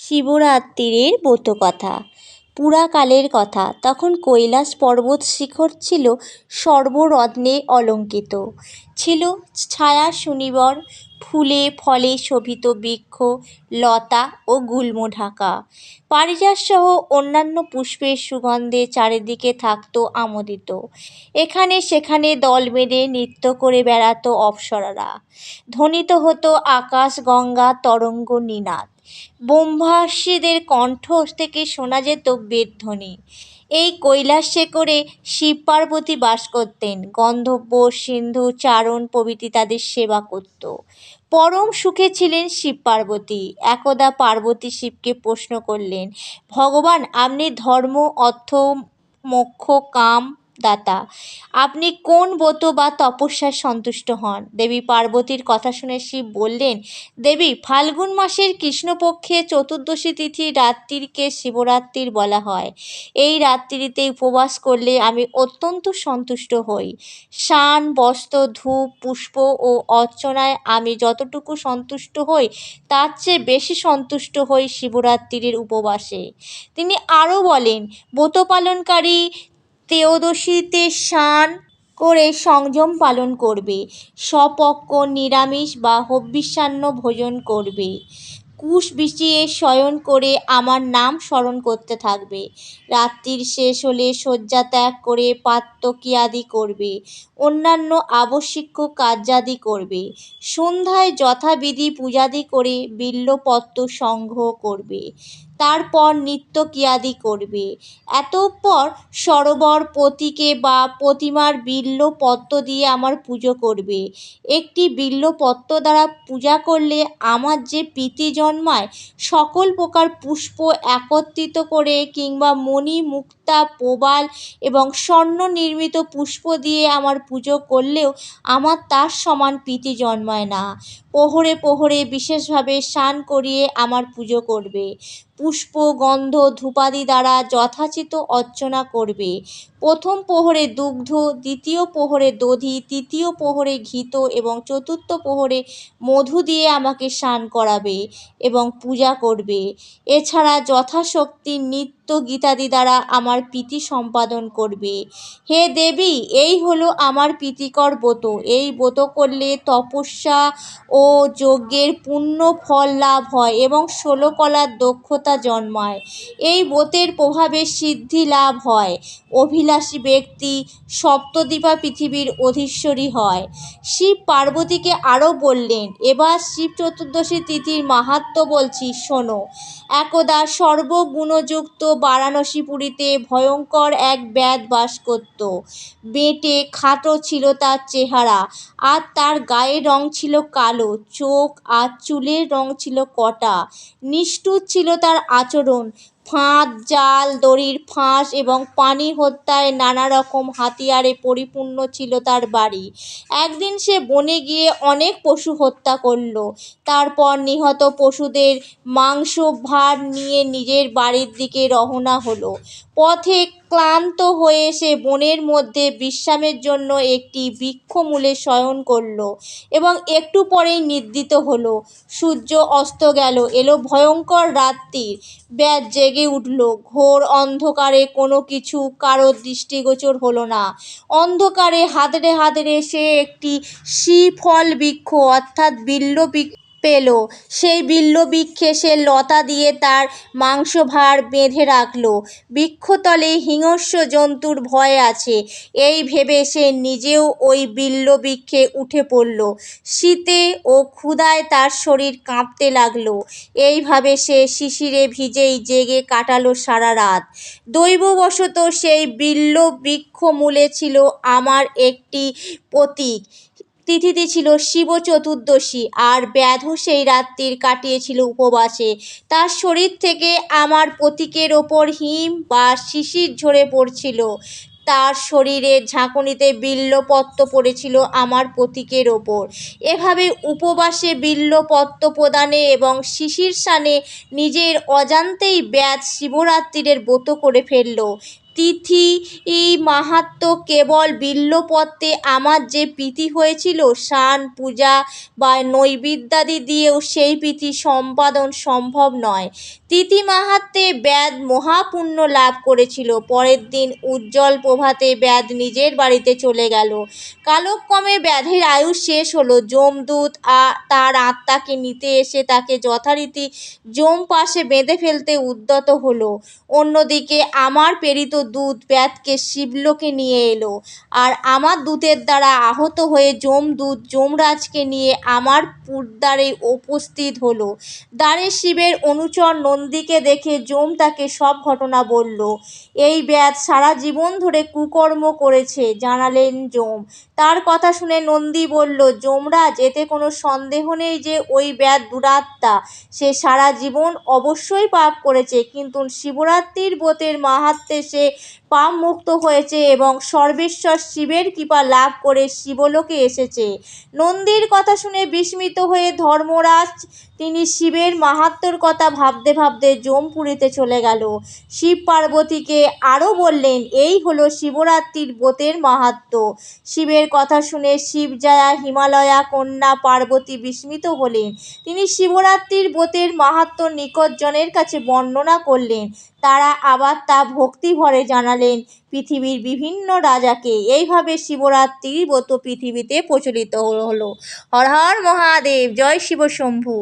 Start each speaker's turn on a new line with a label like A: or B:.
A: শিবরাত্রির ব্রতকথা। পুরাকালের কথা, তখন কৈলাস পর্বত শিখর ছিল সর্বরত্নে অলঙ্কৃত। ছিল ছায়া সুনিবর, ফুলে ফলে শোভিত বৃক্ষ, লতা ও গুল্ম ঢাকা। পারিজাতসহ অন্যান্য পুষ্পের সুগন্ধে চারিদিকে থাকত আমোদিত। এখানে সেখানে দল বেঁধে নৃত্য করে বেড়াত অপ্সরারা। ধ্বনিত হতো আকাশ গঙ্গা তরঙ্গ নিনাদ। ব্রহ্মর্ষিদের কণ্ঠ থেকে শোনা যেত বেদধ্বনি। এই কৈলাসশেখরে শিব পার্বতী বাস করতেন। গন্ধর্ব, সিন্ধু, চারণ প্রভৃতি তাদের সেবা করত। পরম সুখে ছিলেন শিব পার্বতী। একদা পার্বতী শিবকে প্রশ্ন করলেন, ভগবান, আপনি ধর্ম, অর্থ, মোক্ষ, কাম দাতা। আপনি কোন ব্রত বা তপস্যায় সন্তুষ্ট হন? দেবী পার্বতীর কথা শুনে শিব বললেন, দেবী, ফাল্গুন মাসের কৃষ্ণপক্ষে চতুর্দশী তিথির রাত্রিকে শিবরাত্রি বলা হয়। এই রাত্রিতে উপবাস করলে আমি অত্যন্ত সন্তুষ্ট হই। স্নান, বস্ত্র, ধূপ, পুষ্প ও অর্চনায় আমি যতটুকু সন্তুষ্ট হই, তার চেয়ে বেশি সন্তুষ্ট হই শিবরাত্রির উপবাসে। তিনি আরও বলেন, ব্রত পালনকারী ত্রয়োদশীতে স্নান করে সংযম পালন করবে, স্বপক্ষ নিরামিষ বা হবিষ্যান্ন ভোজন করবে, কুশ বিছিয়ে শয়ন করে আমার নাম স্মরণ করতে থাকবে, রাত্রির শেষ হলে শয্যা ত্যাগ করে প্রাতঃক্রিয়াদি করবে, অন্যান্য আবশ্যিক কার্যাদি করবে, সন্ধ্যায় যথাবিধি পূজাদি করে বিল্বপত্র সংগ্রহ করবে, তারপর নিত্যক্রিয়াদি করবে। অতঃপর সরোবর, প্রতীকে বা প্রতিমার বিল্বপত্র দিয়ে আমার পুজো করবে। একটি বিল্বপত্র দ্বারা পূজা করলে আমার যে প্রীতি জন্মায়, সকল প্রকার পুষ্প একত্রিত করে কিংবা মণি, মুক্তা, প্রবাল এবং স্বর্ণ নির্মিত পুষ্প দিয়ে আমার পুজো করলেও আমার তার সমান প্রীতি জন্মায় না। প্রহরে প্রহরে বিশেষভাবে স্নান করিয়ে আমার পুজো করবে। পুষ্প, গন্ধ, ধূপাদি দ্বারা যথাচিত অর্চনা করবে। প্রথম প্রহরে দুগ্ধ, দ্বিতীয় প্রহরে দধি, তৃতীয় প্রহরে ঘৃত এবং চতুর্থ প্রহরে মধু দিয়ে আমাকে স্নান করাবে এবং পূজা করবে। এছাড়া যথাশক্তি নিত্য গীতাদি দ্বারা আমার প্রীতি সম্পাদন করবে। হে দেবী, এই হলো আমার প্রীতিকর ব্রত। এই ব্রত করলে তপস্যা ও যজ্ঞের পুণ্য ফল লাভ হয় এবং 16 কলার দক্ষতা জন্মায়। এই ব্রতের প্রভাবে সিদ্ধি লাভ হয়। অভিলাষী ব্যক্তি সপ্তদ্বীপা পৃথিবীর অধীশ্বরী হয়। শিব পার্বতীকে আরও বললেন, এবার শিব চতুর্দশী তিথির মাহাত্ম্য বলছি, শোনো। একদা সর্বগুণযুক্ত বারাণসীপুরীতে ভয়ঙ্কর এক ব্যাধ বাস করত। বেঁটে খাটো ছিল তার চেহারা, আর তার গায়ের রং ছিল কালো। চোখ আর চুলের রং ছিল কটা। নিষ্ঠুর ছিল তার আচরণ। ফাঁদ, জাল, দড়ির ফাঁস এবং প্রাণী হত্যায় নানা রকম হাতিয়ারে পরিপূর্ণ ছিল তার বাড়ি। একদিন সে বনে গিয়ে অনেক পশু হত্যা করল। তারপর নিহত পশুদের মাংসভার নিয়ে নিজের বাড়ির দিকে রওনা হলো। পথে ক্লান্ত হয়ে সে বনের মধ্যে বিশ্রামের জন্য একটি বৃক্ষমূলে শয়ন করল এবং একটু পরেই নিদ্রিত হলো। সূর্য অস্ত গেল, এলো ভয়ঙ্কর রাত্রি। ব্যাধ জেগে উঠল। ঘোর অন্ধকারে কোনো কিছু কারোর দৃষ্টিগোচর হলো না। অন্ধকারে হাতড়ে হাতড়ে সে একটি শ্রীফল বৃক্ষ অর্থাৎ বিল্ব বৃক্ষ পেল। সেই বিল্ব বৃক্ষে সে লতা দিয়ে তার মাংসভার বেঁধে রাখল। বৃক্ষতলে হিংস্র জন্তুর ভয় আছে, এই ভেবে সে নিজেও ওই বিল্ব বৃক্ষে উঠে পড়ল। শীতে ও ক্ষুধায় তার শরীর কাঁপতে লাগলো। এইভাবে সে শিশিরে ভিজেই জেগে কাটালো সারা রাত। দৈববশত সেই বিল্ব বৃক্ষমূলে ছিল আমার একটি প্রতীক। তিথিটি ছিল শিব চতুর্দশী, আর ব্যাধও সেই রাত্রি কাটিয়েছিল উপবাসে। তার শরীর থেকে আমার প্রতীকের ওপর হিম বা শিশির ঝরে পড়ছিল। তার শরীরের ঝাঁকুনিতে বিল্বপত্র পড়েছিল আমার প্রতীকের ওপর। এভাবে উপবাসে বিল্বপত্র প্রদানে এবং শিশির স্নানে নিজের অজান্তেই ব্যাধ শিবরাত্রির ব্রত করে ফেলল। তিথি মাহাত্ম্য কেবল বিল্বপত্রে আমার যে প্রীতি হয়েছিল, স্নান পূজা বা নৈবেদ্যাদি দিয়েও সেই প্রীতি সম্পাদন সম্ভব নয়। তিথি মাহাত্ম্যে ব্যাধ মহাপুণ্য লাভ করেছিল। পরের দিন উজ্জ্বল প্রভাতে ব্যাধ নিজের বাড়িতে চলে গেল। কালক্রমে ব্যাধের আয়ু শেষ হলো। যমদূত তার আত্মাকে নিতে এসে তাকে যথারীতি যমপাশে বেঁধে ফেলতে উদ্যত হলো। অন্যদিকে আমার প্রেরিত দূত ব্যাধকে শিবলোকে নিয়ে এলো, আর আমার দূতের দ্বারা আহত হয়ে যমদূত যমরাজকে নিয়ে আমার পুরদ্বারে উপস্থিত হলো। দ্বারে শিবের অনুচর নন্দীকে দেখে যম তাকে সব ঘটনা বলল। এই ব্যাধ সারা জীবন ধরে কুকর্ম করেছে, জানালেন যম। তার কথা শুনে নন্দী বলল, যমরাজ, এতে কোনো সন্দেহ নেই যে ওই ব্যাধ দুরাত্মা। সে সারা জীবন অবশ্যই পাপ করেছে, কিন্তু শিবরাত্রির ব্রতের মাহাত্ম্যে সে পাপ মুক্ত হয়েছে এবং সর্বেশ্বর শিবের কৃপা লাভ করে শিবলোকে এসেছে। নন্দীর কথা শুনে বিস্মিত হয়ে ধর্মরাজ তিনি শিবের মাহাত্ম্যর কথা ভাবতে ভাবতে যমপুরীতে চলে গেল। শিব পার্বতীকে আরও বললেন, এই হলো শিবরাত্রির ব্রতের মাহাত্ম্য। শিবের কথা শুনে শিবজায়া হিমালয়া কন্যা পার্বতী বিস্মিত হলেন। তিনি শিবরাত্রির ব্রতের মাহাত্ম্য নিকটজনের কাছে বর্ণনা করলেন। তারা আবার তা ভক্তিভরে জানালেন পৃথিবীর বিভিন্ন রাজাকে। এইভাবে শিবরাত্রির ব্রত পৃথিবীতে প্রচলিত হলো। হর হর মহাদেব, জয় শিব শম্ভু।